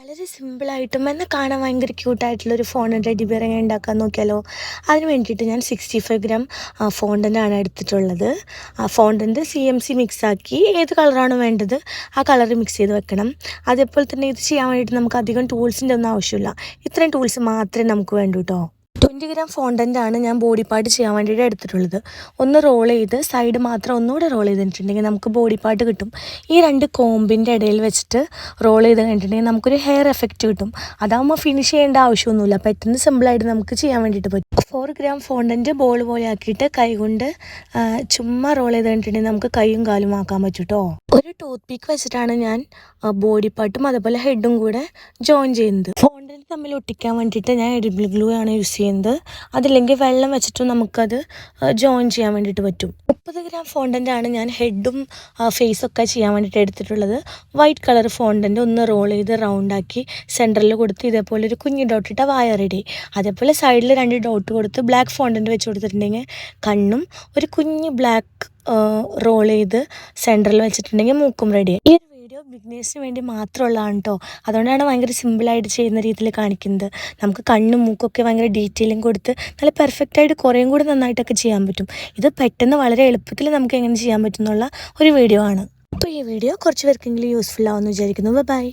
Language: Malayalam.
വളരെ സിമ്പിളായിട്ടും എന്നാൽ കാണാൻ ഭയങ്കര ക്യൂട്ടായിട്ടുള്ളൊരു ഫോണ്ടൻ്റ് ടെഡി എങ്ങനെ ഉണ്ടാക്കാൻ നോക്കിയാലോ. അതിന് വേണ്ടിയിട്ട് ഞാൻ 65 ഗ്രാം ഫോണ്ടൻ്റാണ് എടുത്തിട്ടുള്ളത്. ആ ഫോണ്ടൻ്റ് CMC മിക്സാക്കി ഏത് കളറാണോ വേണ്ടത് ആ കളർ മിക്സ് ചെയ്ത് വെക്കണം. അതേപോലെ തന്നെ ഇത് ചെയ്യാൻ വേണ്ടിയിട്ട് നമുക്ക് അധികം ടൂൾസിൻ്റെ ഒന്നും ആവശ്യമില്ല. ഇത്രയും ടൂൾസ് മാത്രമേ നമുക്ക് വേണ്ടൂ കേട്ടോ. 20 ഗ്രാം ഫോണ്ടൻ്റാണ് ഞാൻ ബോഡി പാർട്ട് ചെയ്യാൻ വേണ്ടിയിട്ട് എടുത്തിട്ടുള്ളത്. ഒന്ന് റോൾ ചെയ്ത് സൈഡ് മാത്രം ഒന്നുകൂടെ റോൾ ചെയ്തിട്ടുണ്ടെങ്കിൽ നമുക്ക് ബോഡി പാർട്ട് കിട്ടും. ഈ രണ്ട് കോമ്പിൻ്റെ ഇടയിൽ വെച്ചിട്ട് റോൾ ചെയ്ത് കഴിഞ്ഞിട്ടുണ്ടെങ്കിൽ നമുക്കൊരു ഹെയർ എഫക്റ്റ് കിട്ടും. അതാകുമ്പോൾ ഫിനിഷ് ചെയ്യേണ്ട ആവശ്യമൊന്നുമില്ല, പെട്ടെന്ന് സിമ്പിളായിട്ട് നമുക്ക് ചെയ്യാൻ വേണ്ടിയിട്ട് പറ്റും. 4 ഗ്രാം ഫോണ്ടൻ്റ് ബോൾ പോലെ ആക്കിയിട്ട് കൈകൊണ്ട് ചുമ്മാ റോൾ ചെയ്ത് കഴിഞ്ഞിട്ടുണ്ടെങ്കിൽ നമുക്ക് കൈയും കാലും ആക്കാൻ പറ്റും കേട്ടോ. ഒരു ടൂത്ത് പീക്ക് വെച്ചിട്ടാണ് ഞാൻ ബോഡി പാർട്ടും അതേപോലെ ഹെഡും കൂടെ ജോയിൻ ചെയ്യുന്നത്. ഫോണ്ടൻ്റ് തമ്മിൽ ഒട്ടിക്കാൻ വേണ്ടിയിട്ട് ഞാൻ എഡിബിൾ ഗ്ലൂ ആണ് യൂസ് ചെയ്യുന്നത്. അതില്ലെങ്കിൽ വെള്ളം വെച്ചിട്ടും നമുക്കത് ജോയിൻ ചെയ്യാൻ വേണ്ടിയിട്ട് പറ്റും. 30 ഗ്രാം ഫോണ്ടൻ്റാണ് ഞാൻ ഹെഡും ഫേസൊക്കെ ചെയ്യാൻ വേണ്ടിയിട്ട് എടുത്തിട്ടുള്ളത്. വൈറ്റ് കളർ ഫോണ്ടൻ്റ് ഒന്ന് റോൾ ചെയ്ത് റൗണ്ടാക്കി സെൻറ്ററിൽ കൊടുത്ത് ഇതേപോലെ ഒരു കുഞ്ഞ് ഡോട്ട് ഇട്ട വായ റെഡി. അതേപോലെ സൈഡിൽ 2 ഡോട്ട് കൊടുത്ത് ബ്ലാക്ക് ഫോണ്ടൻ്റ് വെച്ച് കൊടുത്തിട്ടുണ്ടെങ്കിൽ കണ്ണും ഒരു കുഞ്ഞ് ബ്ലാക്ക് റോൾ ചെയ്ത് സെൻറ്ററിൽ വെച്ചിട്ടുണ്ടെങ്കിൽ മൂക്കും റെഡിയായി. ഈ വീഡിയോ ബിഗിനേഴ്സിന് വേണ്ടി മാത്രമുള്ളതാണ് കേട്ടോ. അതുകൊണ്ടാണ് ഭയങ്കര സിമ്പിളായിട്ട് ചെയ്യുന്ന രീതിയിൽ കാണിക്കുന്നത്. നമുക്ക് കണ്ണും മൂക്കൊക്കെ ഭയങ്കര ഡീറ്റെയിലും കൊടുത്ത് നല്ല പെർഫെക്റ്റായിട്ട് കുറേയും കൂടി നന്നായിട്ടൊക്കെ ചെയ്യാൻ പറ്റും. ഇത് പെട്ടെന്ന് വളരെ എളുപ്പത്തിൽ നമുക്ക് എങ്ങനെ ചെയ്യാൻ പറ്റും എന്നുള്ള ഒരു വീഡിയോ ആണ്. അപ്പോൾ ഈ വീഡിയോ കുറച്ച് പേർക്കെങ്കിലും യൂസ്ഫുൾ ആവുമെന്ന് വിചാരിക്കുന്നു. ബൈ.